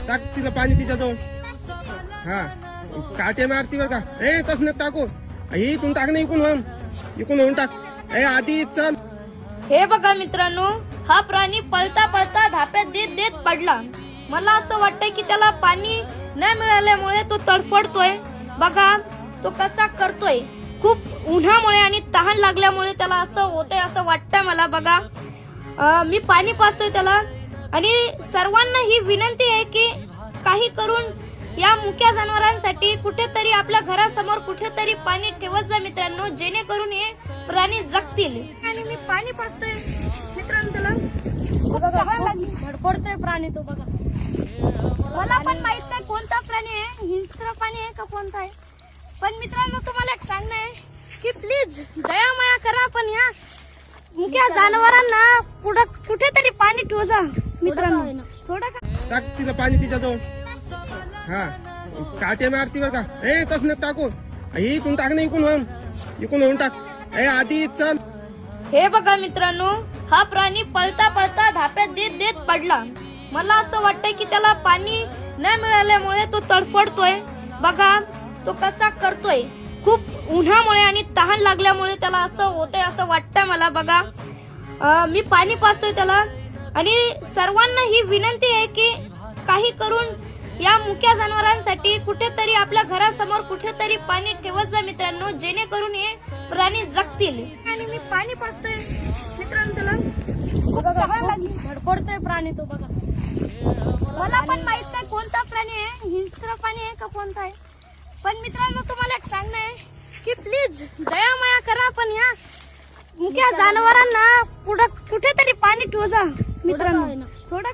टाक तिला पाणी तिच्याजवळ. हा काटे मारती बर का. ए तसं नको टाकू. इथून टाक ना, इकून होऊन टाक. ए आधी चल. हे बघा मित्रांनो, हा प्राणी पळता पळता धाप्यात देत देत पडला. मला असं वाटतंय की त्याला पाणी न मिळाल्यामुळे तो तडफडतोय. बघा तो कसा करतोय. खूप उन्हामुळे आणि तहान लागल्यामुळे त्याला असं होतंय असं वाटतंय मला. बघा मी पाणी पाजतोय त्याला. आणि सर्वांना ही विनंती आहे की काही करून या मुक्या जनावरांसाठी कुठेतरी आपल्या घरासमोर कुठेतरी पाणी ठेवत जा मित्रांनो, जेणेकरून हे प्राणी जगतील. आणि मी पाणी पाजतोय मित्रांनो त्याला. धडपडतोय प्राणी तो. बघा मला पण माहित नाही कोणता प्राणी आहे, हिंस्र प्राणी आहे का कोणता आहे. पण मित्रांनो तुम्हाला एक सांगणं आहे की प्लीज दयामाया करा. पण या मुक्या जनावरांना कुठेतरी पाणी ठेवा जा मित्रांनो. थोडं टाक तिला पाणी तिच्याजवळ. हा काटे मारती बर का. ए तसं नको टाकू. इथून टाक ना, इकून होऊन टाक. ए आधी चल. हे बघा मित्रांनो, हा प्राणी पळता पळता धाप्यात देत देत पडला. मला असं वाटतंय की त्याला पाणी न मिळाल्यामुळे तो तडफडतोय. बघा तो कसा करतोय. खूप उन्हामुळे आणि तहान लागल्यामुळे त्याला असं होतंय असं वाटतंय मला. बघा मी पाणी पाजतोय त्याला. आणि सर्वांना ही विनंती आहे की काही करून या मुक्या जनावरांसाठी कुठेतरी आपल्या घरासमोर कुठेतरी पाणी ठेवत जा मित्रांनो, जेणेकरून हे प्राणी जगतील. आणि मी पाणी पाजतोय मित्रांनो त्याला. धडपडतोय प्राणी तो. बघा मला पण माहित नाही कोणता प्राणी आहे, हिंस्र प्राणी आहे का कोणता आहे. पण मित्रांनो तुम्हाला एक सांगणं आहे की प्लीज दयामाया करा. पण या मुक्या जनावरांना कुठेतरी पाणी ठेवा जा मित्रांनो. थोडं